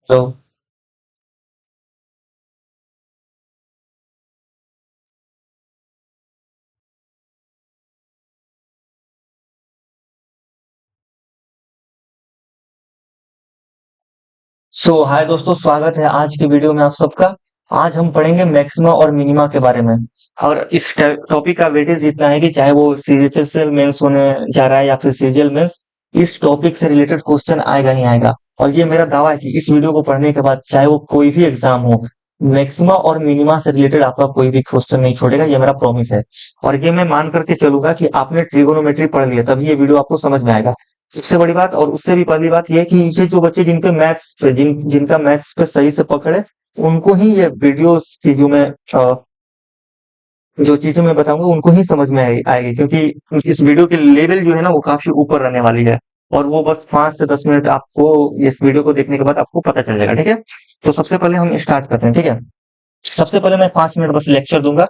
तो हाय दोस्तों, स्वागत है आज की वीडियो में आप सबका। आज हम पढ़ेंगे मैक्सिमा और मिनिमा के बारे में। और इस टॉपिक का वेटेज इतना है कि चाहे वो सीजीएल मेंस होने जा रहा है या फिर सीजीएल मेंस, इस टॉपिक से रिलेटेड क्वेश्चन आएगा ही आएगा। और ये मेरा दावा है कि इस वीडियो को पढ़ने के बाद चाहे वो कोई भी एग्जाम हो, मैक्सिमा और मिनिमा से रिलेटेड आपका कोई भी क्वेश्चन नहीं छोड़ेगा, ये मेरा प्रॉमिस है। और ये मैं मान करके चलूंगा कि आपने ट्रिगोनोमेट्री पढ़ लिया तभी ये वीडियो आपको समझ में आएगा। सबसे बड़ी बात और उससे भी पहली बात यह है कि ये जो बच्चे जिनके मैथ्स पे जिनका मैथ्स पे सही से पकड़ है, उनको ही ये वीडियोस की जो चीजें मैं बताऊंगा उनको ही समझ में आएगी, क्योंकि इस वीडियो की लेवल जो है ना वो काफी ऊपर रहने वाली है। और वो बस 5 से 10 मिनट आपको इस वीडियो को देखने के बाद आपको पता चल जाएगा, ठीक है। तो सबसे पहले हम स्टार्ट करते हैं, ठीक है। सबसे पहले मैं 5 मिनट बस लेक्चर दूंगा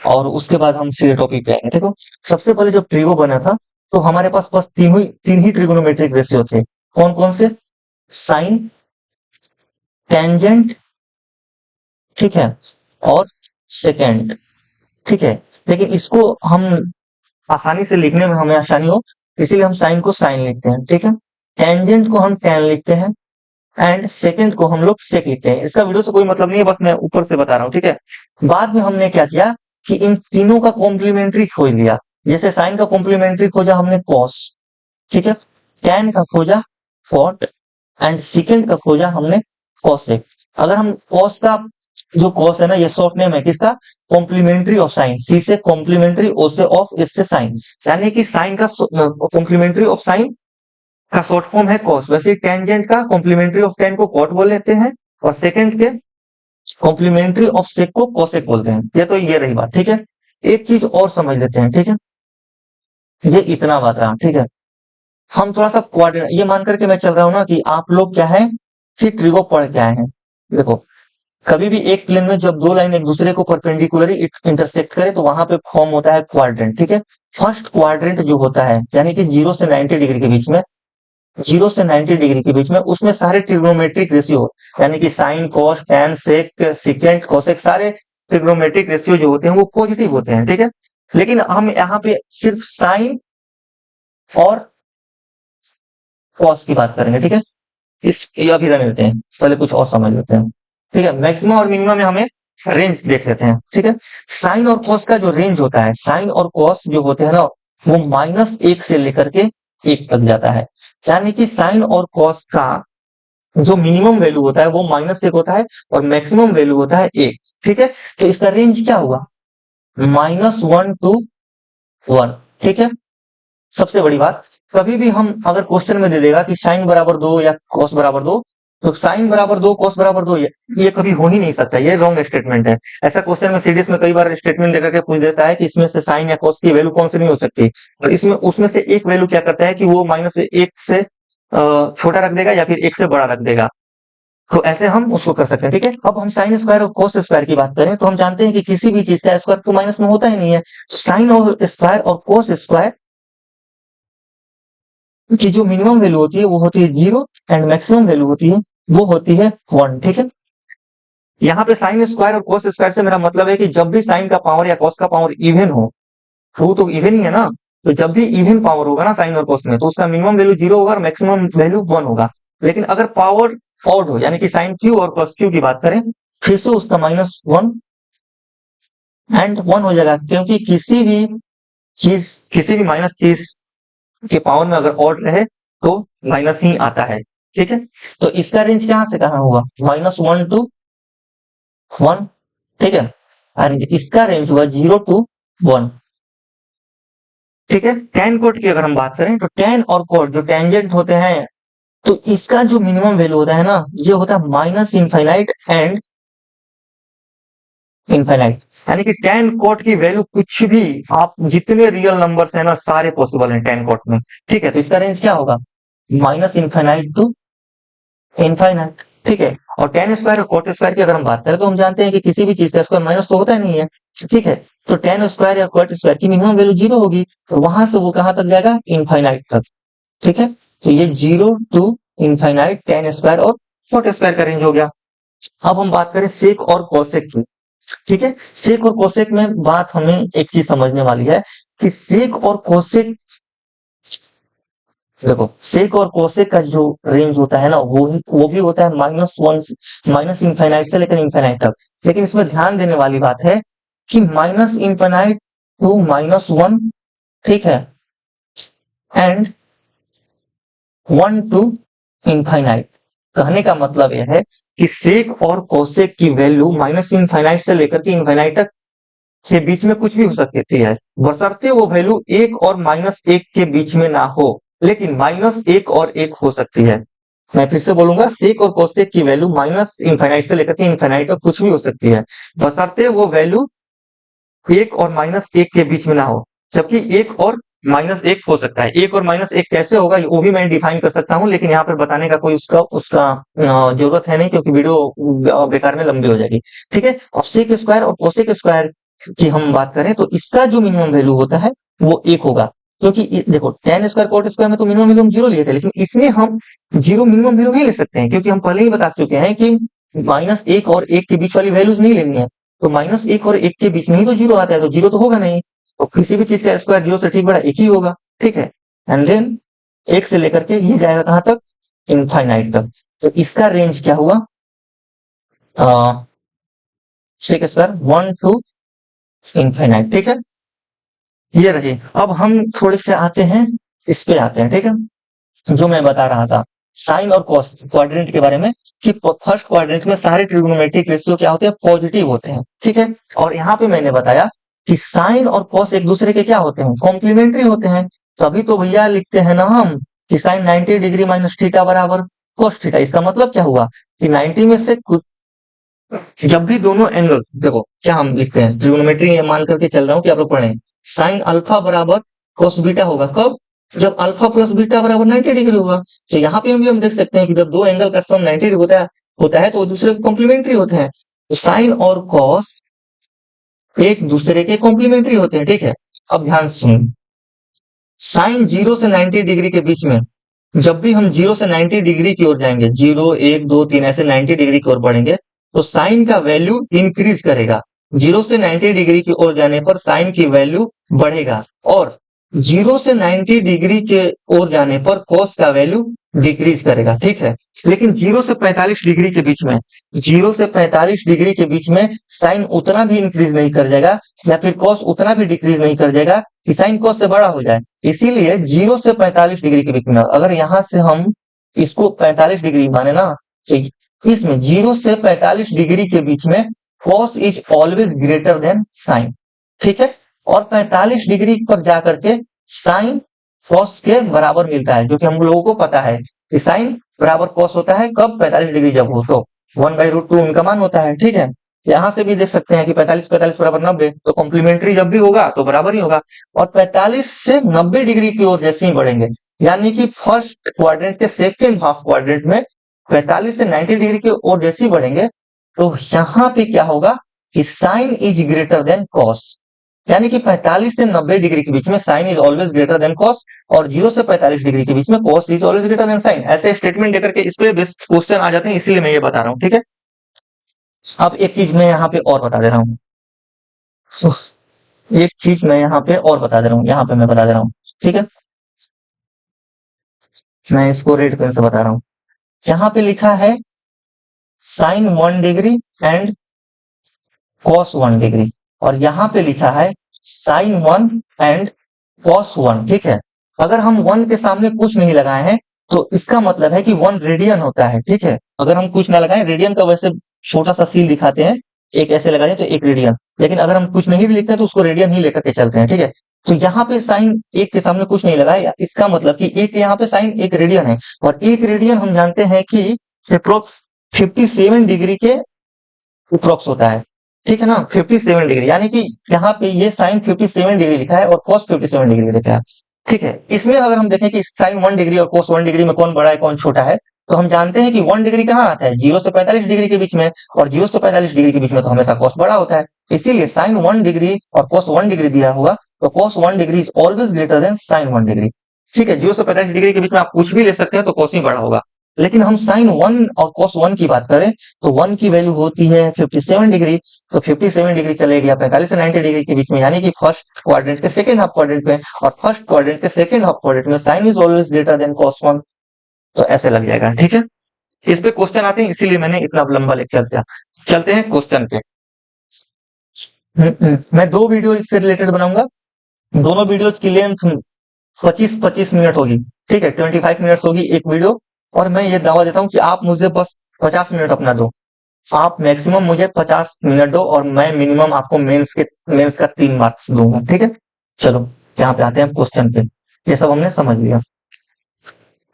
और उसके बाद हम सीधे टॉपिक पे आएंगे। देखो, सबसे पहले जब ट्रिगो बना था तो हमारे पास बस तीन ही ट्रिगोनोमेट्रिक रेशियो थे। कौन कौन से? साइन, टेंजेंट, ठीक है, और सेकेंड, ठीक है। लेकिन इसको हम आसानी से लिखने में हमें आसानी हो, इसीलिए हम साइन को साइन लिखते हैं, ठीक है। टेंजेंट को हम टेन लिखते हैं एंड सेकेंड को हम लोग सेक लिखते हैं। इसका वीडियो से कोई मतलब नहीं है, बस मैं ऊपर से बता रहा हूँ, ठीक है। बाद में हमने क्या किया कि इन तीनों का कॉम्प्लीमेंट्री खोज लिया। जैसे साइन का कॉम्प्लीमेंट्री खोजा हमने कॉस, ठीक है। टेन का खोजा कॉट एंड सेकेंड का खोजा हमने कॉसेक। अगर हम कॉस का जो कॉस है ना, ये शॉर्ट नेम है किसका? Complementary of sine. सी से कॉम्प्लीमेंट्री, ओ से ऑफ, इससे साइन। यानी कि साइन का कॉम्प्लीमेंट्री ऑफ साइन का शॉर्ट फॉर्म है कॉस। वैसे टेंजेंट का कॉम्प्लीमेंट्री ऑफ टेन को कॉट बोल लेते हैं और सेकंड के कॉम्प्लीमेंट्री ऑफ सेक को कोसेक बोलते हैं। ये तो ये रही बात, ठीक है। एक चीज और समझ लेते हैं, ठीक है। ये इतना बात रहा, ठीक है। हम थोड़ा सा कोऑर्डिनेट ये मान करके मैं चल रहा हूं ना कि आप लोग क्या है कि ट्रिगो पढ़ के आए हैं। देखो, कभी भी एक प्लेन में जब दो लाइन एक दूसरे को परपेंडिकुलरली इंटरसेक्ट करे तो वहां पे फॉर्म होता है क्वाड्रेंट, ठीक है। फर्स्ट क्वाड्रेंट जो होता है यानी कि 0 से 90 डिग्री के बीच में, 0 से 90 डिग्री के बीच में, उसमें सारे ट्रिग्नोमेट्रिक रेशियो यानी कि साइन, कॉस, टैन, सेक, सिकेंट, कोसेक, सारे ट्रिग्नोमेट्रिक रेशियो जो होते हैं वो पॉजिटिव होते हैं, ठीक है। लेकिन हम यहाँ पे सिर्फ साइन और कॉस की बात करेंगे, ठीक है। इस ये अभी रहने देते हैं, पहले कुछ और समझ लेते हैं, ठीक है। मैक्सिमम और मिनिमम में हमें रेंज देख लेते हैं, ठीक है। साइन और कॉस का जो रेंज होता है, साइन और कॉस जो होते हैं ना, वो -1 से लेकर के 1 तक जाता है। यानी कि साइन और कॉस का जो मिनिमम वैल्यू होता है वो -1 होता है और मैक्सिमम वैल्यू होता है 1, ठीक है। तो इसका रेंज क्या हुआ? -1 to 1, ठीक है। सबसे बड़ी बात, कभी भी हम अगर क्वेश्चन में दे देगा कि साइन बराबर 2 या कॉस बराबर 2, तो साइन बराबर 2 कॉस बराबर 2 ये कभी हो ही नहीं सकता, ये रॉन्ग स्टेटमेंट है। ऐसा क्वेश्चन में सीडीएस में कई बार स्टेटमेंट लेकर के पूछ देता है कि इसमें से साइन या कॉस की वैल्यू कौन सी नहीं हो सकती, और इसमें उसमें से एक वैल्यू क्या करता है कि वो -1 से छोटा रख देगा या फिर 1 से बड़ा रख देगा। तो ऐसे हम उसको कर सकते हैं, ठीक है। अब हम साइन स्क्वायर और कॉस स्क्वायर की बात करें तो हम जानते हैं कि किसी भी चीज का स्क्वायर तो माइनस में होता ही नहीं है। साइन और स्क्वायर और कॉस स्क्वायर की जो मिनिमम वैल्यू होती है वो होती है 0 एंड मैक्सिमम वैल्यू होती है वो होती है 1, ठीक है। यहाँ पे साइन स्क्वायर और कॉस स्क्वायर से मेरा मतलब है कि जब भी साइन का पावर या कॉस का पावर इवन हो, ट्रू तो इवन ही है ना, तो जब भी इवन पावर होगा ना साइन और कॉस में, तो उसका मिनिमम वैल्यू 0 होगा और मैक्सिमम वैल्यू 1 होगा। लेकिन अगर पावर ऑड हो यानी कि साइन क्यू और कॉस क्यू की बात करें, फिर से उसका -1 एंड 1 हो जाएगा, क्योंकि किसी भी माइनस चीज के पावर में अगर ऑड रहे तो माइनस ही आता है, ठीक है। तो इसका रेंज कहां से कहां हुआ? -1 to 1, ठीक है। और इसका रेंज हुआ 0 to 1, ठीक है। tan कोट की अगर हम बात करें तो tan और कोट जो टेंजेंट होते हैं, तो इसका जो मिनिमम वैल्यू होता है ना, ये होता है -इनफाइनाइट एंड इनफाइनाइट। यानी कि tan कोट की वैल्यू कुछ भी, आप जितने रियल नंबर्स है ना सारे पॉसिबल हैं tan कोट में, ठीक है। तो इसका रेंज क्या होगा? -इनफाइनाइट टू इनफाइनाइट, ठीक है। और tan स्क्वायर और कोट स्क्वायर की अगर हम बात करें तो हम जानते हैं कि किसी भी चीज का स्क्वायर माइनस तो होता ही नहीं है, ठीक है। तो tan स्क्वायर या कोट स्क्वायर की मिनिमम वैल्यू 0 होगी, तो वहां से वो कहां तक जाएगा? इनफाइनाइट तक, ठीक है। तो ये 0 to इनफाइनाइट tan स्क्वायर और कॉट स्क्वायर का रेंज हो गया। अब हम बात करें सेक और कोसेक की, ठीक है। सेक और कोसेक में बात हमें एक चीज समझने वाली है कि सेक और कोसेक, देखो सेक और कोसेक का जो रेंज होता है ना वो भी होता है -1 माइनस इनफाइनाइट से लेकर इनफाइनाइट तक। लेकिन इसमें ध्यान देने वाली बात है कि माइनस इनफाइनाइट टू -1, ठीक है, एंड 1 टू इनफाइनाइट। कहने का मतलब यह है कि सेक और कोसेक की वैल्यू माइनस इनफाइनाइट से लेकर के इनफाइनाइट तक के बीच में कुछ भी हो सकती है, बशर्ते वो वैल्यू 1 और -1 के बीच में ना हो। लेकिन -1 और 1 हो सकती है। मैं फिर से बोलूंगा, सेक और कोसेक की वैल्यू माइनस इनफाइनाइट से लेकर के इनफाइनाइट तक कुछ भी हो सकती है, बशर्ते वो वैल्यू 1 और -1 के बीच में ना हो। जबकि 1 और -1 हो सकता है। 1 और -1 कैसे होगा वो भी मैं डिफाइन कर सकता हूं, लेकिन यहाँ पर बताने का कोई उसका उसका जरूरत है नहीं, क्योंकि वीडियो बेकार में लंबी हो जाएगी, ठीक है। और सेक स्क्वायर और कोसेक स्क्वायर की हम बात करें तो इसका जो मिनिमम वैल्यू होता है वो 1 होगा, क्योंकि देखो tan स्क्वायर कोट स्क्वायर में तो मिनिमम वैल्यू हम 0 लिए थे, लेकिन इसमें हम 0 मिनिमम वैल्यू नहीं ले सकते हैं, क्योंकि हम पहले ही बता चुके हैं कि -1 और 1 के बीच वाली वैल्यूज नहीं लेनी है। तो -1 और 1 के बीच में ही तो 0 आता है, तो 0 तो होगा नहीं। तो किसी भी चीज का स्क्वायर 0 से ठीक बड़ा 1 ही होगा, ठीक है। एंड देन 1 से लेकर के ये जाएगा कहां तक, इनफाइनाइट तक। तो इसका रेंज क्या हुआ, सेक स्क्वायर 1 टू इनफाइनाइट, ठीक है। ये रही। अब हम थोड़े से आते हैं, इस पे आते हैं, ठीक है, जो मैं बता रहा था साइन और कॉस क्वाड्रेंट के बारे में, कि फर्स्ट क्वाड्रेंट में सारे ट्रिग्नोमेट्रिक रेशियो क्या होते हैं, पॉजिटिव होते हैं, ठीक है। और यहाँ पे मैंने बताया कि साइन और कॉस एक दूसरे के क्या होते हैं, कॉम्प्लीमेंट्री होते हैं। तभी तो भैया लिखते हैं ना हम कि साइन 90 डिग्री माइनस थीटा बराबर कॉस थीटा। इसका मतलब क्या हुआ कि 90 में से कुछ, जब भी दोनों एंगल, देखो क्या हम लिखते हैं, ट्रिग्नोमेट्री मान करके चल रहा हूं कि आप लोग पढ़े, साइन अल्फा बराबर कॉस बीटा होगा कब, जब अल्फा प्लस बीटा बराबर 90 डिग्री होगा। तो यहाँ पे हम देख सकते हैं कि जब दो एंगल का सम 90 डिग्री होता है तो वो दूसरे के कॉम्प्लीमेंट्री होते हैं। तो साइन और कॉस एक दूसरे के कॉम्प्लीमेंट्री होते हैं, ठीक है। अब ध्यान सुन, साइन 0 से 90 डिग्री के बीच में, जब भी हम 0 से 90 डिग्री की ओर जाएंगे, 0 1 2 3 ऐसे 90 डिग्री की ओर बढ़ेंगे, तो साइन का वैल्यू इंक्रीज करेगा। 0 से 90 डिग्री की ओर जाने पर साइन की वैल्यू बढ़ेगा, और 0 से 90 डिग्री के ओर जाने पर कॉस का वैल्यू डिक्रीज करेगा, ठीक है। लेकिन 0 से 45 डिग्री के बीच में, 0 से 45 डिग्री के बीच में साइन उतना भी इंक्रीज नहीं कर जाएगा, या फिर कॉस उतना भी डिक्रीज नहीं कर जाएगा कि साइन कॉस से बड़ा हो जाए। इसीलिए 0 से 45 डिग्री के बीच में, अगर यहां से हम इसको 45 डिग्री माने ना, तो इसमें 0 से 45 डिग्री के बीच में cos is always greater than sine, ठीक है। और 45 डिग्री पर जाकर के साइन कॉस के बराबर मिलता है, जो कि हम लोगों को पता है कि साइन बराबर कॉस होता है कब, 45 डिग्री जब हो तो 1/√2 उनका मान होता है, ठीक है। यहां से भी देख सकते हैं कि 45 बराबर 90, तो कॉम्प्लीमेंट्री जब भी होगा तो बराबर ही होगा। और 45 से 90 डिग्री की ओर जैसे ही बढ़ेंगे, यानी कि फर्स्ट क्वाड्रेंट के सेकेंड हाफ क्वाड्रेंट में 45 से 90 डिग्री की ओर जैसे ही बढ़ेंगे, तो यहाँ पे क्या होगा कि sine is greater than cos, यानी कि 45 से 90 डिग्री के बीच में sine is always greater than cos, और 0 से 45 डिग्री के बीच में cos is always greater than sine. ऐसे स्टेटमेंट देकर के इस पे बेस्ट क्वेश्चन आ जाते हैं, इसीलिए मैं ये बता रहा हूँ, ठीक है। अब एक चीज मैं यहाँ पे और बता दे रहा हूँ, एक चीज मैं यहाँ पे और बता दे रहा हूँ, यहाँ पे मैं बता दे रहा हूँ, ठीक है। मैं इसको रेड पेन से बता रहा हूँ। यहाँ पे लिखा है sine 1 degree and cos 1 degree, और यहाँ पे लिखा है साइन 1 एंड कॉस 1, ठीक है। अगर हम 1 के सामने कुछ नहीं लगाए हैं तो इसका मतलब है कि 1 रेडियन होता है, ठीक है। अगर हम कुछ ना लगाए, रेडियन का वैसे छोटा सा सील दिखाते हैं, एक ऐसे लगा दें तो 1 रेडियन, लेकिन अगर हम कुछ नहीं भी लिखते हैं तो उसको रेडियन ही लेकर के चलते हैं, ठीक है। तो यहाँ पे साइन 1 के सामने कुछ नहीं लगाया, इसका मतलब कि एक यहाँ पे साइन 1 रेडियन है, और 1 रेडियन हम जानते हैं कि अप्रोक्स 57 डिग्री के अप्रोक्स होता है, ठीक है ना, 57 डिग्री, यानी कि यहाँ पे ये साइन 57 डिग्री लिखा है और कॉस 57 डिग्री लिखा है, ठीक है। इसमें अगर हम देखें कि साइन 1 डिग्री और कॉस 1 डिग्री में कौन बड़ा है कौन छोटा है, तो हम जानते हैं कि 1 डिग्री कहाँ आता है, 0 से 45 डिग्री के बीच में, और 0 से 45 डिग्री के बीच में तो हमेशा कॉस बड़ा होता है। इसीलिए साइन 1 डिग्री और कॉस 1 डिग्री दिया होगा, तो cos 1 degree is always greater than sine 1 degree, ठीक है। 0 से 45 डिग्री के बीच में आप कुछ भी ले सकते हैं तो कॉस ही बड़ा होगा। लेकिन हम साइन 1 और cos 1 की बात करें तो 1 की वैल्यू होती है 57 डिग्री, तो 57 डिग्री चले गया 45 से 90 डिग्री के बीच में, यानी कि फर्स्ट क्वाड्रेंट के सेकंड हाफ क्वाड्रेंट में, और फर्स्ट क्वाड्रेंट के सेकंड हाफ क्वाड्रेंट में sine is always greater than cos 1, तो ऐसे लग जाएगा। ठीक है, इस पे क्वेश्चन आते हैं, इसीलिए मैंने इतना लंबा लेक्चर दिया। चलते हैं क्वेश्चन पे। मैं 2 वीडियो इससे रिलेटेड बनाऊंगा, दोनों वीडियोज की लेंथ 25-25 मिनट होगी। ठीक है, 25 मिनट्स होगी एक वीडियो, और मैं ये दावा देता हूँ कि आप मुझे बस 50 मिनट अपना दो, आप मैक्सिमम मुझे 50 मिनट दो, और मैं मिनिमम आपको मेंस का 3 मार्क्स दूंगा। ठीक है, चलो यहाँ पे आते हैं क्वेश्चन पे। ये सब हमने समझ लिया,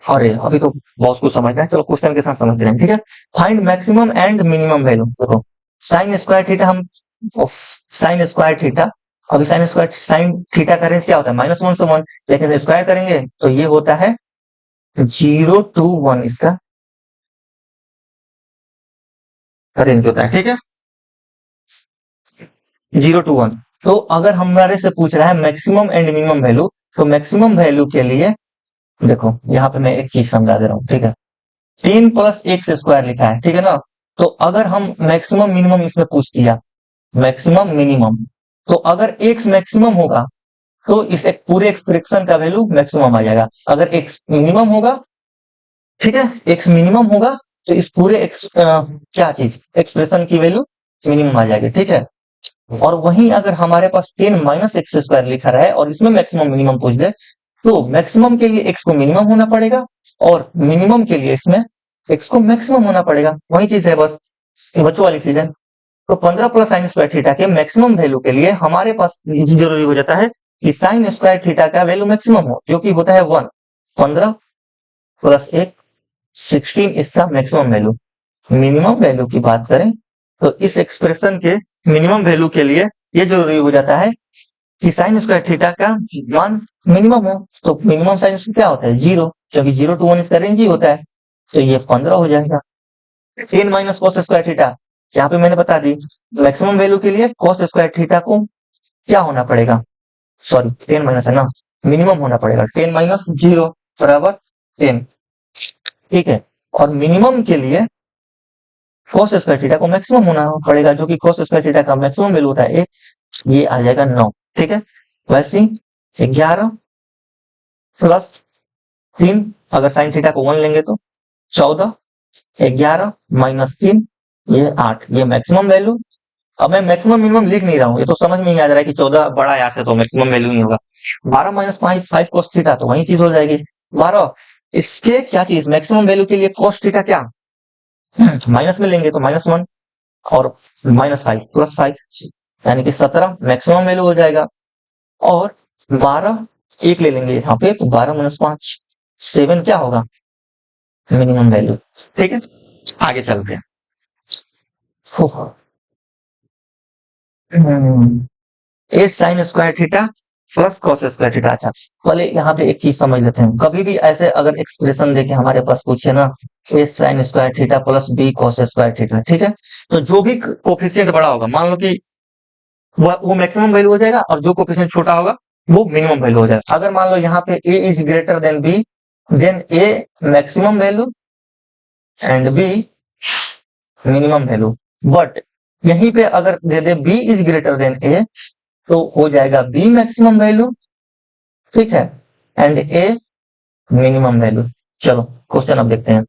अरे अभी तो बहुत कुछ समझना है, चलो क्वेश्चन के साथ समझ रहे हैं। ठीक है, find maximum and minimum value. देखो साइन स्क्वायर थीटा, हम साइन स्क्वायर थीटा, अभी साइन थीटा का रेंज क्या होता है, -1 से 1, लेकिन स्क्वायर करेंगे तो ये होता है 0 to 1, इसका रेंज होता है। ठीक है, 0 to 1। तो अगर हमारे से पूछ रहा है मैक्सिमम एंड मिनिमम वैल्यू, तो मैक्सिमम वैल्यू के लिए देखो यहाँ पे मैं एक चीज समझा दे रहा हूँ। ठीक है, 3 + x स्क्वायर लिखा है, ठीक है ना, तो अगर हम मैक्सिमम मिनिमम इसमें पूछ दिया, मैक्सिमम मिनिमम, तो अगर x मैक्सिमम होगा तो इस एक पूरे एक्सप्रेशन का वैल्यू मैक्सिमम आ जाएगा। अगर x मिनिमम होगा, ठीक है, x मिनिमम होगा तो इस पूरे क्या चीज एक्सप्रेशन की वैल्यू मिनिमम आ जाएगी। ठीक है, और वहीं अगर हमारे पास 10 - x स्क्वायर लिखा रहा है और इसमें मैक्सिमम मिनिमम पूछ दे, तो मैक्सिमम के लिए x को मिनिमम होना पड़ेगा, और मिनिमम के लिए इसमें x को मैक्सिमम होना पड़ेगा। वही चीज है, बस बच्चों वाली चीज है। तो 15 + sin स्क्वायर थीटा के मैक्सिमम वैल्यू के लिए हमारे पास जरूरी हो जाता है कि साइन स्क्वायर थीटा का वैल्यू मैक्सिमम हो, जो कि होता है 1। 15 + 1 16 इसका मैक्सिमम वैल्यू। मिनिमम वैल्यू की बात करें तो इस एक्सप्रेशन के मिनिमम वैल्यू के लिए ये जरूरी हो जाता है कि साइन स्क्वायर थीटा का मान मिनिमम हो। तो मिनिमम साइन क्या होता है, 0, क्योंकि 0 to 1 इसका रेंज ही होता है, तो ये 15 हो जाएगा। 10 - cos स्क्वायर थीटा, यहाँ पे मैंने बता दी, मैक्सिमम वैल्यू के लिए cos स्क्वायर थीटा को क्या होना पड़ेगा, सॉरी 10 माइनस है ना, मिनिमम होना पड़ेगा। 10 - 0 बराबर 10। ठीक है, और मिनिमम के लिए cos स्क्वायर थीटा को मैक्सिमम होना पड़ेगा, जो कि cos स्क्वायर थीटा का मैक्सिमम वैल्यू होता है 1, ये आ जाएगा 9। ठीक है, वैसे ही 11 + 3, अगर साइन थीटा को 1 लेंगे तो 14, 11 - 3 ये 8, ये मैक्सिमम वैल्यू। अब मैं मैक्सिमम मिनिमम लिख नहीं रहा हूँ, ये तो समझ में ही आ जा रहा है कि 14 बड़ा है 8 से, तो मैक्सिमम वैल्यू ही होगा। 12 - 5 5 cos थीटा, तो वही चीज हो जाएगी 12। इसके क्या चीज मैक्सिमम वैल्यू के लिए cos थीटा क्या माइनस में लेंगे तो -1, और -5 + 5 यानी कि 17 मैक्सिमम वैल्यू हो जाएगा। और 12 एक ले लेंगे यहाँ पे, तो 12 - 5 7 क्या होगा, मिनिमम वैल्यू। ठीक है, आगे चलते हैं। 8 sin square theta + cos square theta. अच्छा, पहले यहाँ पे एक चीज समझ लेते हैं, कभी भी ऐसे अगर एक्सप्रेशन देके हमारे पास पूछे ना, a sin square theta + b cos square theta, ठीक है, तो जो भी कोफिशिएंट बड़ा होगा, मान लो कि वो मैक्सिमम वैल्यू हो जाएगा, और जो कोफिशिएंट छोटा होगा वो मिनिमम वैल्यू हो जाएगा। अगर मान लो यहाँ पे a is greater than b, then a maximum value and b minimum value. But यहीं पे अगर दे दे b is greater than a, तो हो जाएगा b मैक्सिमम वैल्यू, ठीक है, एंड a मिनिमम वैल्यू। चलो क्वेश्चन अब देखते हैं।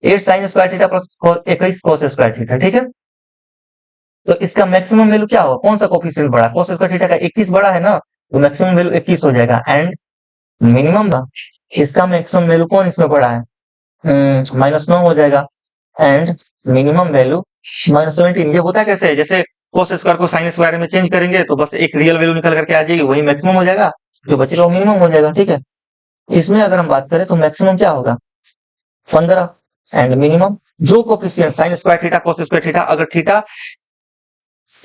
8 sin square theta + 21 cos square theta, ठीक है, तो इसका मैक्सिमम वैल्यू क्या होगा, कौन सा कोफिशिएंट बड़ा, cos स्क्वायर थीटा का 21 बड़ा है ना, तो मैक्सिमम वैल्यू 21 हो जाएगा। एंड मिनिमम का इसका मैक्सिमम वैल्यू कौन इसमें बड़ा है, -9 हो जाएगा। And minimum value -17। ये होता कैसे है, जैसे cos स्क्वायर को sin स्क्वायर में चेंज करेंगे तो बस एक रियल वैल्यू निकल करके आ जाएगी, वही मैक्सिमम हो जाएगा, जो बचेगा वो मिनिमम हो जाएगा। ठीक है, इसमें अगर हम बात करें तो मैक्सिमम क्या होगा, 15, एंड मिनिमम जो coefficient sin square theta cos square theta, अगर थीटा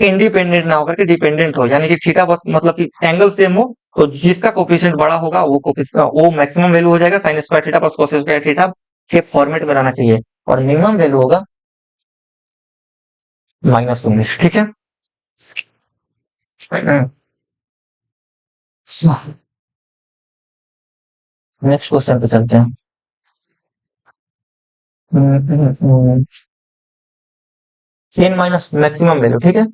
इंडिपेंडेंट ना होकर के डिपेंडेंट हो, यानी कि थीटा बस मतलब कि एंगल सेम हो, तो जिसका कोफिशिएंट बड़ा होगा वो मैक्सिमम वैल्यू हो जाएगा। sin square theta + cos square theta के फॉर्मेट में रहना चाहिए, और मिनिमम वैल्यू होगा -19। ठीक है, नेक्स्ट क्वेश्चन पे चलते हैं। टेन माइनस मैक्सिमम वैल्यू, ठीक है।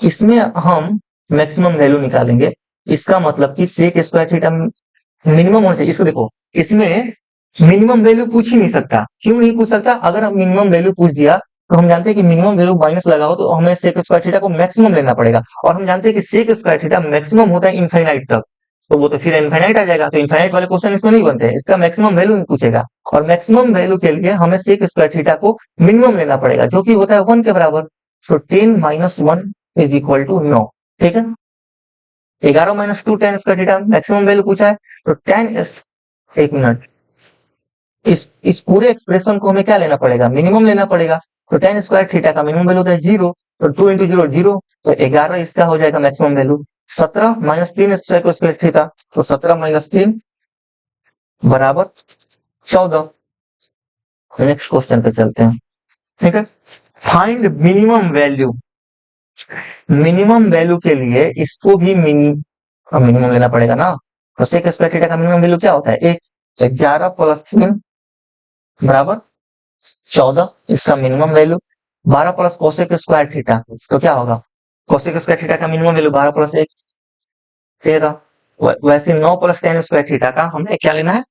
इसमें हम मैक्सिमम वैल्यू निकालेंगे। इसका मतलब कि सेक स्क्वायर थीटा मिनिमम होना चाहिए। इसको देखो, इसमें मिनिमम वैल्यू पूछ ही नहीं सकता। क्यों नहीं पूछ सकता? अगर हम मिनिमम वैल्यू पूछ दिया तो हम जानते हैं कि मिनिमम वैल्यू माइनस लगाओ तो हमें सेक स्क्वायर थीटा को मैक्सिमम लेना पड़ेगा, और हम जानते हैं कि सेक स्क्वायर थीटा मैक्सिमम होता है इनफाइनाइट तक, तो वो तो फिर इनफाइनाइट आ जाएगा। तो इनफाइनाइट वाले क्वेश्चन इसमें नहीं बनते हैं, इसका मैक्सिमम वैल्यू ही पूछेगा। और मैक्सिमम वैल्यू के लिए हमें सेक स्क्वायर थीटा को मिनिमम लेना पड़ेगा, जो कि होता है 1 के बराबर। तो 10 माइनस 1 इज इक्वल टू 9, ठीक है। 11 minus 2 ten square theta maximum value पूछा है, तो टेन, एक मिनट, इस पूरे एक्सप्रेशन को हमें क्या लेना पड़ेगा? मिनिमम लेना पड़ेगा। तो टेन स्क्वायर थीटा का मिनिमम वैल्यू होता है 0, तो 2 इंटू 0 0, तो 11 इसका हो जाएगा maximum value. 17 minus 3 square theta, तो 17 माइनस 3 बराबर 14। नेक्स्ट क्वेश्चन पे चलते हैं, ठीक है। Find minimum value. Minimum value के लिए इसको भी मिनिमम लेना पड़ेगा ना। तो सेक स्क्वायर थीटा का मिनिमम वैल्यू क्या होता है? 11 प्लस 3 बराबर 14, इसका minimum value. 12 plus cosec square theta, तो क्या होगा? कोसेक स्क्वायर थीटा का मिनिमम वैल्यू 12 प्लस 1 13। वैसे 9 प्लस टेन स्क्वायर थीटा का हमें क्या लेना है?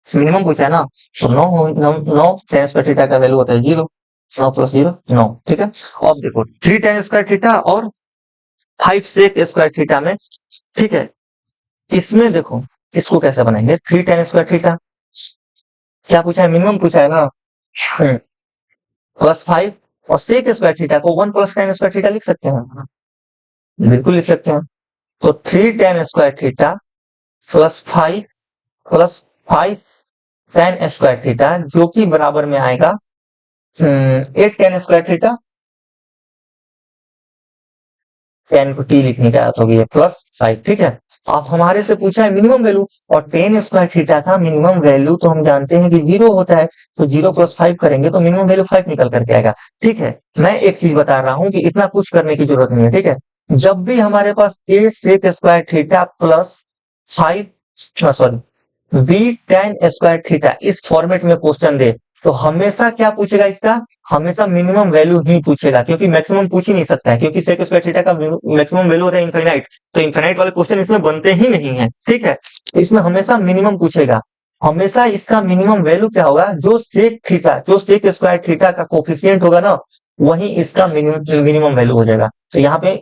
मिनिमम पूछा है ना, तो 9 टेन स्क्वायर थीटा का वैल्यू होता है 0। 9 प्लस 0 9, ठीक है। अब देखो 3 टेन स्क्वायर थीटा और 5 सेक स्क्वायर थीटा में, ठीक है। इसमें देखो इसको कैसे बनाएंगे? 3 टेन स्क्वायर थीटा क्या पूछा है? मिनिमम पूछा है ना। प्लस 5 और सेक स्क्वायर थीटा को 1 प्लस टेन स्क्वायर थीटा लिख सकते हैं, बिल्कुल लिख सकते हैं। तो 3 ten square theta plus 5 plus 5 ten square theta, जो कि बराबर में आएगा 8 टेन स्क्वायर थीटा। 10 को टी लिखने का तो ये प्लस 5, ठीक है। अब हमारे से पूछा है मिनिमम वैल्यू, और टेन स्क्वायर थीटा का मिनिमम वैल्यू तो हम जानते हैं कि 0 होता है। तो 0 प्लस 5 करेंगे तो मिनिमम वैल्यू 5 निकल करके आएगा, ठीक है। मैं एक चीज बता रहा हूं कि इतना कुछ करने की जरूरत नहीं है, ठीक है। जब भी हमारे पास A sec square theta plus 5, sorry, B tan square theta इस फॉर्मेट में क्वेश्चन दे, तो हमेशा क्या पूछेगा? इसका हमेशा मिनिमम वैल्यू ही पूछेगा, क्योंकि मैक्सिमम पूछ ही नहीं सकता है, क्योंकि सेक स्क्वायर थीटा का मैक्सिमम वैल्यू होता है इनफाइनाइट। तो इनफाइनाइट वाले क्वेश्चन इसमें बनते ही नहीं है, ठीक है। इसमें हमेशा मिनिमम पूछेगा। हमेशा इसका मिनिमम वैल्यू क्या होगा? जो सेक स्क्वायर थीटा का कोफिशियंट होगा ना, वही इसका मिनिमम वैल्यू हो जाएगा। तो यहाँ पे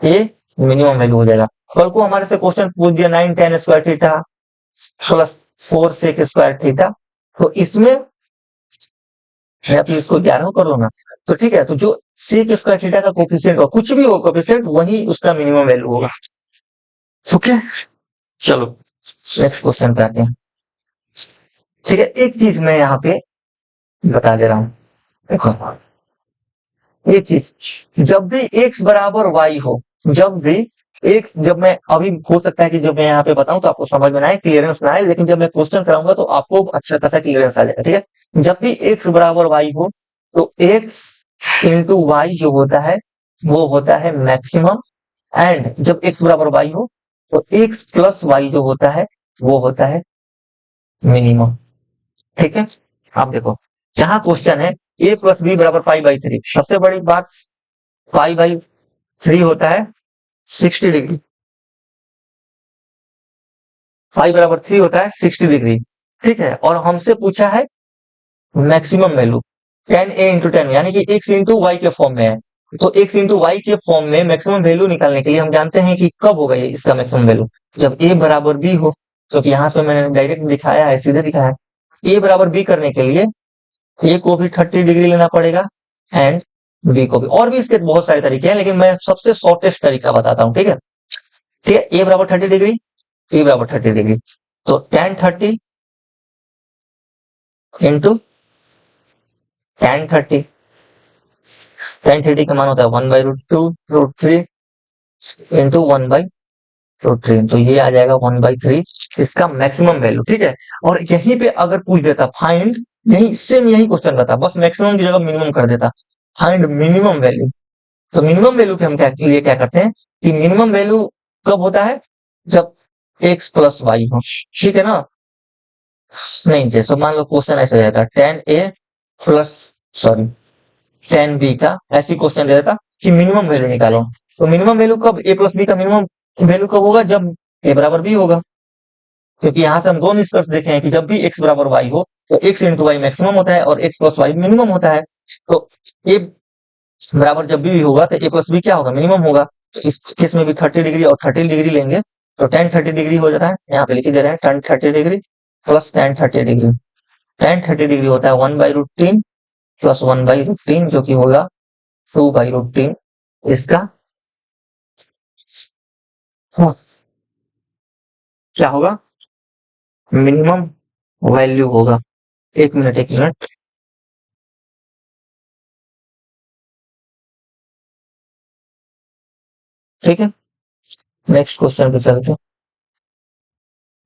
ए मिनिमम वैल्यू हो जाएगा। कल को हमारे से क्वेश्चन पूछ दिया 9 tan square theta plus 4 sec square theta, तो इसमें या फिर इसको 11 कर लो ना, तो ठीक है। तो जो सेक स्क्वायर थीटा का कोफिशिएंट हो, कुछ भी हो कोफिशिएंट, वही उसका मिनिमम वैल्यू होगा। ओके, चलो नेक्स्ट क्वेश्चन पे आते हैं, ठीक है। एक चीज मैं यहाँ पे बता दे रहा हूँ, देखो एक चीज, जब भी x बराबर y हो, जब मैं अभी हो सकता है कि जब मैं यहाँ पे बताऊं तो आपको समझ में ना आए, क्लियरेंस ना आए, लेकिन जब मैं क्वेश्चन कराऊंगा तो आपको अच्छा खासा क्लियरेंस आ जाएगा, ठीक है। जब भी x बराबर y हो, तो x इंटू वाई जो होता है वो होता है मैक्सिमम, एंड जब x बराबर y हो तो x प्लस वाई जो होता है वो होता है मिनिमम, ठीक है। आप देखो यहाँ क्वेश्चन है a प्लस बी बराबर 5/3, सबसे बड़ी बात 5/3 होता है 60 डिग्री, 5 बराबर 3 होता है 60 डिग्री, ठीक है। और हमसे पूछा है मैक्सिमम वैल्यू 10a×10, यानी कि x इंटू वाई के फॉर्म में है। तो x इंटू वाई के फॉर्म में मैक्सिमम वैल्यू निकालने के लिए हम जानते हैं कि कब होगा ये इसका मैक्सिमम वैल्यू, जब a बराबर b हो। तो यहाँ पे मैंने डायरेक्ट दिखाया है, सीधे दिखाया है। a बराबर b करने के लिए a को भी 30 डिग्री लेना पड़ेगा, एंड b को भी। और भी इसके बहुत सारे तरीके हैं, लेकिन मैं सबसे शॉर्टेस्ट तरीका बताता हूँ, ठीक है। ठीक है, a बराबर 30 डिग्री, b बराबर 30 डिग्री, तो tan 30 इंटू tan 30, tan 30 का मान होता है 1/√2√3 इंटू 1/√3, तो ये आ जाएगा 1/3 इसका मैक्सिमम वैल्यू, ठीक है। और यहीं पे अगर पूछ देता फाइंड, यही सेम यही क्वेश्चन रहता, बस मैक्सिमम की जगह मिनिमम कर देता, फाइंड मिनिमम वैल्यू। तो मिनिमम वैल्यू के हम क्या करते हैं कि मिनिमम वैल्यू कब होता है? जब x प्लस वाई हो, ठीक है ना। नहीं, जैसे मान लो क्वेश्चन ऐसे रहता, tan a plus sorry tan B का ऐसी क्वेश्चन दे देता कि मिनिमम वैल्यू निकालो। तो मिनिमम वैल्यू कब ए प्लस बी का मिनिमम वैल्यू कब होगा, जब ए बराबर बी होगा। क्योंकि यहां से हम दो निष्कर्ष देखे हैं कि जब भी एक्स बराबर वाई हो तो एक्स इंटू वाई मैक्सिमम होता है और एक्स प्लस वाई मिनिमम होता है। तो ए बराबर जब भी होगा तो ए प्लस बी क्या होगा, मिनिमम होगा। तो इस केस में भी 30 डिग्री और 30 डिग्री लेंगे तो टेन 30 डिग्री हो जाता है, यहाँ पे लिख ही दे रहे हैं ten 30 degree plus ten 30 degree. Ten 30 degree होता है 1/√3 प्लस 1/√3 जो कि होगा 2/√3। इसका क्या होगा, मिनिमम वैल्यू होगा। एक मिनट एक मिनट, ठीक है नेक्स्ट क्वेश्चन पे चलते हैं।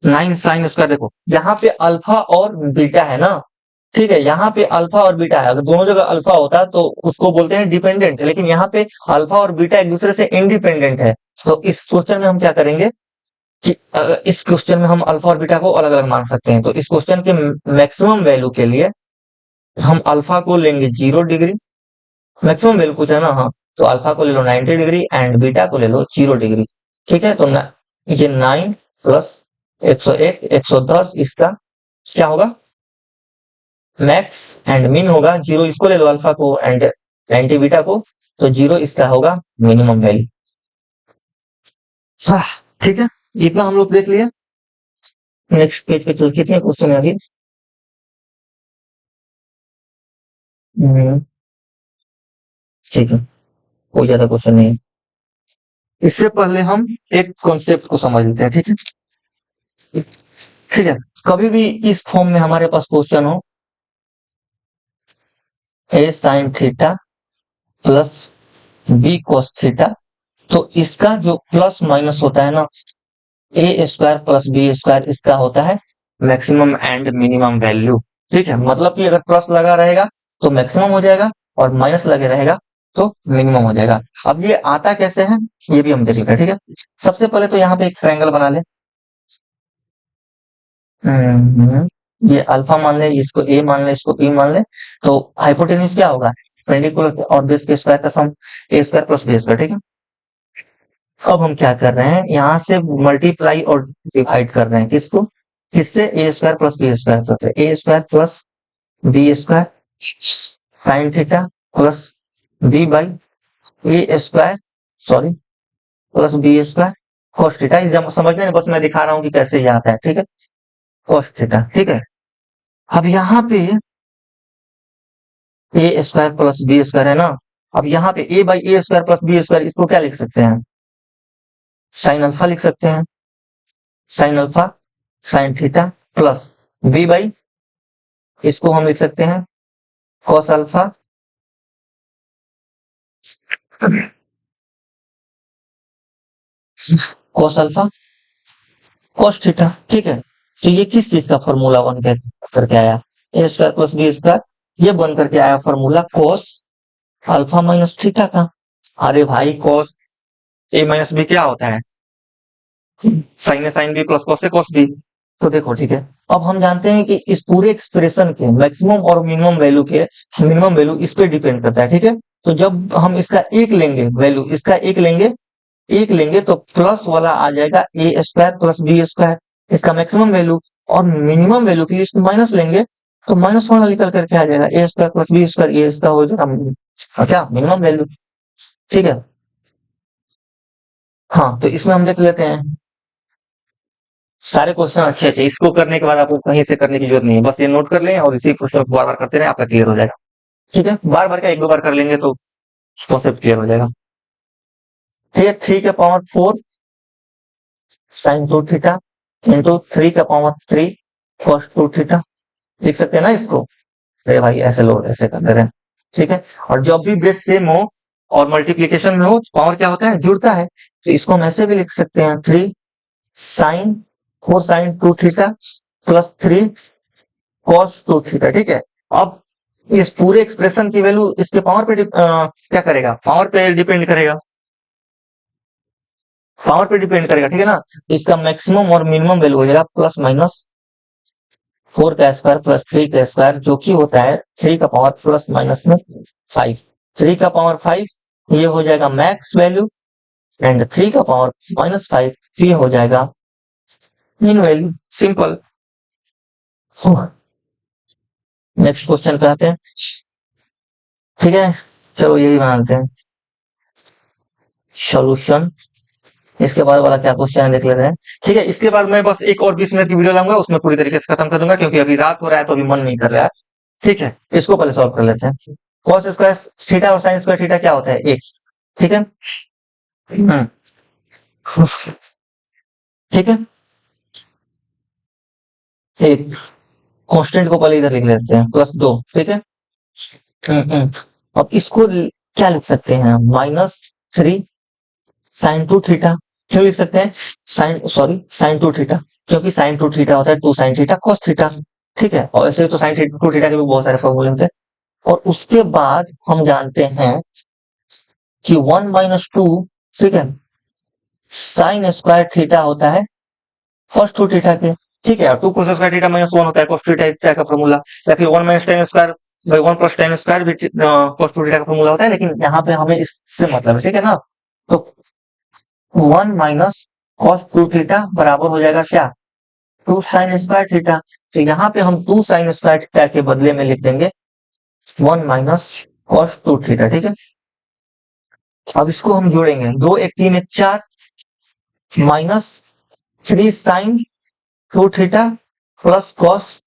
9 साइन स्क्वायर, देखो यहाँ पे अल्फा और बीटा है ना, ठीक है यहाँ पे अल्फा और बीटा है। अगर दोनों जगह अल्फा होता तो उसको बोलते हैं डिपेंडेंट, लेकिन यहाँ पे अल्फा और बीटा एक दूसरे से इंडिपेंडेंट है। तो इस क्वेश्चन में हम क्या करेंगे कि इस क्वेश्चन में हम अल्फा और बीटा को अलग अलग मान सकते हैं। तो इस क्वेश्चन के मैक्सिमम वैल्यू के लिए हम अल्फा को लेंगे 0 डिग्री, मैक्सिमम वैल्यू पूछा है ना, हाँ तो अल्फा को ले लो 90 डिग्री एंड बीटा को ले लो 0 डिग्री। ठीक है तो ये 9 प्लस 101 110 इसका क्या होगा, मैक्स एंड मिन होगा। 0 इसको ले लो अल्फा को एंड 90 बीटा को, तो 0 इसका होगा मिनिमम वैल्यू। ठीक है इतना हम लोग देख लिए। नेक्स्ट पेज पे चल, कितने क्वेश्चन है अभी। हम्म, ठीक है कोई ज्यादा क्वेश्चन नहीं है। इससे पहले हम एक कॉन्सेप्ट को समझ लेते हैं, ठीक है। ठीक है कभी भी इस फॉर्म में हमारे पास क्वेश्चन हो A sine theta plus B cos theta, तो इसका जो प्लस माइनस होता है ना, A square plus B square इसका होता है मैक्सिमम एंड मिनिमम वैल्यू। ठीक है मतलब कि अगर प्लस लगा रहेगा तो मैक्सिमम हो जाएगा और माइनस लगे रहेगा तो मिनिमम हो जाएगा। अब ये आता कैसे है ये भी हम देख लेते हैं, ठीक है। सबसे पहले तो यहाँ पे एक ट्रायंगल बना ले। ये अल्फा मान ले, इसको ए मान ले, इसको बी मान ले। तो हाइपोटेन्यूज क्या होगा, पेंडिकुलर और बेस के स्क्वायर का सम ए स्क्वायर प्लस बी स्क्वायर, ठीक है। अब हम क्या कर रहे हैं, यहाँ से मल्टीप्लाई और डिवाइड कर रहे हैं किसको, किससे, A square plus B square. तो A square plus B square sine theta plus B by A square sorry plus B square cos theta. जब समझने बस मैं दिखा रहा हूँ कि कैसे ये आता है, ठीक है कॉस थीटा। ठीक है अब यहाँ पे A square plus B square है ना, अब यहाँ पे A by A square plus B square इसको क्या लिख सकते हैं, साइन अल्फा लिख सकते हैं। Sine alpha sine theta plus B by इसको हम लिख सकते हैं cos alpha cos alpha cos theta. ठीक है तो ये किस चीज का फॉर्मूला बन करके आया, ए स्क्वायर प्लस बी स्क्वायर, ये बन करके आया formula cos alpha minus theta का। अरे भाई कॉस ए माइनस बी क्या होता है, sign A sine B plus cos A cos B. तो देखो ठीक है अब हम जानते हैं कि इस पूरे एक्सप्रेशन के मैक्सिमम और मिनिमम वैल्यू के, मिनिमम वैल्यू इस पे डिपेंड करता है, ठीक है। तो जब हम इसका एक लेंगे वैल्यू, इसका एक लेंगे, एक लेंगे तो प्लस वाला आ जाएगा ए स्क्वायर प्लस बी स्क्वायर इसका मैक्सिमम वैल्यू, और मिनिमम वैल्यू के लिए इसको माइनस लेंगे तो माइनस वाला निकल करके आ जाएगा ए स्क्वायर प्लस बी स्क्वायर, ये इसका हो जाएगा क्या, मिनिमम वैल्यू। ठीक है हाँ तो इसमें हम देख लेते हैं सारे क्वेश्चन अच्छे अच्छे। इसको करने के बाद आपको कहीं से करने की जरूरत नहीं है, बस ये नोट कर लें और इसी क्वेश्चन को बार बार करते रहे, आपका क्लियर हो जाएगा। ठीक है बार बार क्या, एक दो बार कर लेंगे तो कॉन्सेप्ट क्लियर हो जाएगा। ठीक है 3 का पावर 4 साइन 2 थीटा इंटू 3 का पावर 3 कॉस 2 थीटा, लिख सकते हैं ना इसको। अरे भाई ऐसे लोग ऐसे करते रहे, ठीक है। और जब भी बेस सेम हो और मल्टीप्लीकेशन में हो पावर क्या होता है, जुड़ता है। तो इसको हम ऐसे भी लिख सकते हैं 3 sin 4 sin 2 theta plus 3 cos 2 theta. ठीक है अब इस पूरे एक्सप्रेशन की वैल्यू इसके पावर पे क्या करेगा, पावर पे डिपेंड करेगा, पावर पे डिपेंड करेगा, ठीक है ना। तो इसका मैक्सिमम और मिनिमम वैल्यू हो जाएगा प्लस माइनस 4 का स्क्वायर प्लस 3 का स्क्वायर जो कि होता है 3 का पावर प्लस माइनस में 5। 3 का पावर 5 ये हो जाएगा मैक्स वैल्यू, एंड 3 का पावर माइनस 5 ये हो जाएगा mean value. Simple. Next question पे आते हैं। ठीक है, चलो ये भी बनाते हैं सॉल्यूशन। इसके बाद वाला क्या क्वेश्चन है देख लेते हैं। ठीक है, इसके बाद मैं बस एक और 20 मिनट की वीडियो लाऊंगा, उसमें पूरी तरीके से खत्म कर दूंगा क्योंकि अभी रात हो रहा है तो अभी मन नहीं कर रहा है। ठीक है, इसको पहले सॉल्व कर लेते हैं। cos स्क्वायर थीटा और sin स्क्वायर थीटा क्या होता है? x। ठीक है। हम्म, ठीक है, एक कांस्टेंट को पहले इधर लिख लेते हैं +2। ठीक है। अब इसको क्या लिख सकते हैं? -3 sin 2 थीटा। क्यों लिख सकते हैं? sin 2 थीटा, क्योंकि sin 2 थीटा होता है 2 sin थीटा cos थीटा। ठीक है, और ऐसे तो sin 2 थीटा के भी बहुत सारे फॉर्मूले होते हैं। और उसके बाद हम जानते हैं कि 1 माइनस 2, ठीक है, sin स्क्वायर थीटा होता है cos 2 थीटा के। ठीक है, 2 cos स्क्वायर थीटा माइनस 1 होता है cos 2 थीटा का फॉर्मूला, या फिर 1 minus tan square by 1 plus tan square भी cos 2 थीटा का फॉर्मूला होता है, लेकिन यहाँ पे हमें इससे मतलब है। ठीक है ना, तो 1 माइनस cos 2 थीटा बराबर हो जाएगा क्या? 2 sin स्क्वायर थीटा। तो यहाँ पे हम 2 sin स्क्वायर थीटा के बदले में लिख देंगे 1 माइनस cos 2 थीटा। ठीक है, अब इसको हम जोड़ेंगे, 2 1 3 1 4 minus 3 sin 2 theta plus cos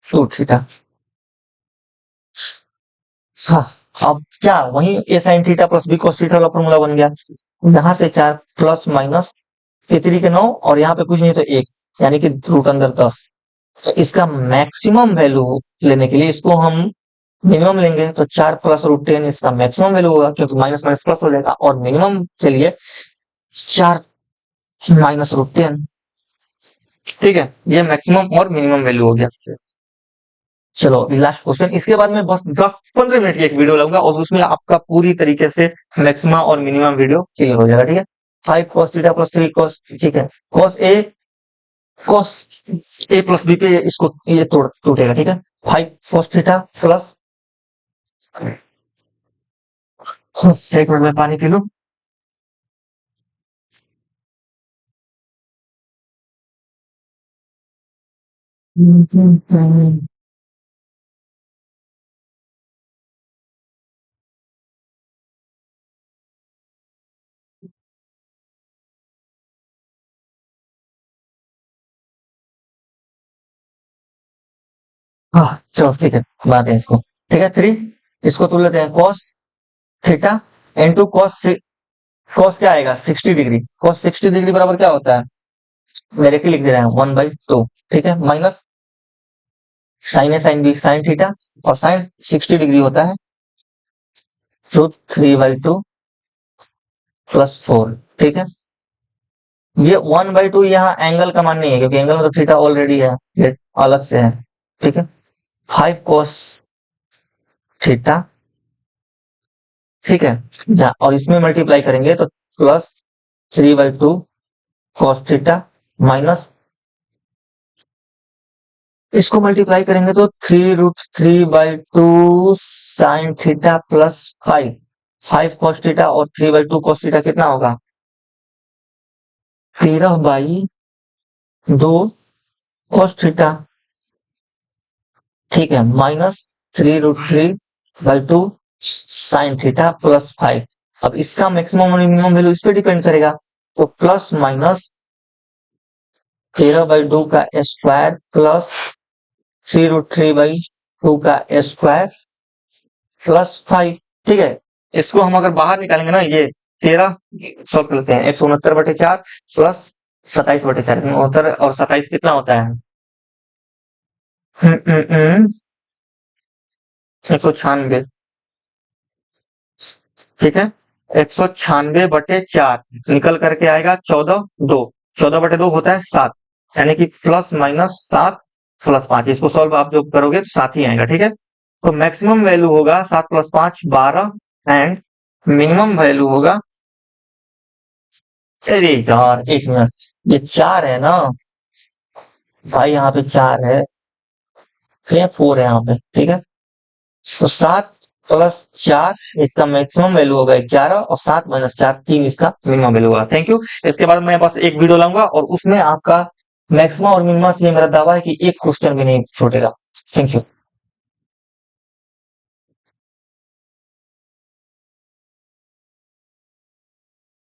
2 theta. हाँ, अब क्या वही a sin theta plus b cos theta वाला फॉर्मूला बन गया। यहाँ से 4 प्लस माइनस 3 के 9 और यहाँ पे कुछ नहीं तो 1, यानी कि रूट अंदर 10। तो इसका मैक्सिमम वैल्यू लेने के लिए इसको हम मिनिमम लेंगे, तो 4 प्लस रूट 10 इसका मैक्सिमम वैल्यू होगा, क्योंकि माइनस माइनस प्लस हो जाएगा, और मिनिमम के लिए 4 माइनस रूट 10। ठीक है, ये मैक्सिमम और मिनिमम वैल्यू हो गया। चलो अभी लास्ट क्वेश्चन, इसके बाद मैं बस 10-15 मिनट की एक वीडियो लाऊंगा और उसमें आपका पूरी तरीके से मैक्सिमम और मिनिमम वीडियो क्लियर हो जाएगा। ठीक है, 5 cos थीटा प्लस 3 cos, ठीक है, cos a प्लस b पे इसको ये टूटेगा। ठीक है, 5 cos थीटा प्लस, एक मिनट में पानी पी लूं। हाँ चलो ठीक है, बात है इसको। ठीक है, 3 इसको तोड़ लेते हैं, cos थीटा इंटू cos क्या आएगा? 60 डिग्री। cos 60 डिग्री बराबर क्या होता है? डायरेक्टली लिख दे रहे हैं 1/2। ठीक है, माइनस साइन है साइन बी साइन थीटा, और साइन 60 डिग्री होता है √3/2 प्लस 4। ठीक है, ये 1/2 यहाँ एंगल का मान नहीं है, क्योंकि एंगल में तो थीटा ऑलरेडी है, ये अलग से है। ठीक है, 5 cos थीटा। ठीक है, और इसमें मल्टीप्लाई करेंगे तो प्लस 3/2 cos थीटा, माइनस इसको मल्टीप्लाई करेंगे तो 3√3/2 sign theta plus 5 cos theta, और 3/2 cos थीटा कितना होगा? 13/2 cos थीटा। ठीक है, माइनस 3√3/2 साइन थीटा प्लस 5। अब इसका मैक्सिमम और मिनिमम वैल्यू इस पे डिपेंड करेगा, तो प्लस माइनस 13/2 का स्क्वायर प्लस 3√3/2 का स्क्वायर प्लस 5। ठीक है, इसको हम अगर बाहर निकालेंगे ना, ये 13 सॉल्व कर लेते हैं, 169/4 प्लस 27/4, 69 और 27 कितना होता है? 196। ठीक है, 196/4 निकल करके आएगा 14/2। 14/2 होता है 7, यानी कि प्लस माइनस 7 प्लस 5। इसको सॉल्व आप जो करोगे तो 7 ही आएगा। ठीक है, तो मैक्सिमम वैल्यू होगा 7 प्लस 5 12, एंड मिनिमम वैल्यू होगा, अरे यार एक मिनट, ये 4 है ना भाई, यहाँ पे 4 है, फिर 4 है यहाँ पे, ठीक है। तो 7 प्लस 4 इसका मैक्सिमम वैल्यू होगा 11 और 7 माइनस 4 3 इसका मिनिमम वैल्यू होगा। Thank you. इसके बाद मैं बस एक वीडियो लाऊंगा और उसमें आपका मैक्सिमम और मिनिमम से ये मेरा दावा है कि एक क्वेश्चन भी नहीं छूटेगा। Thank you.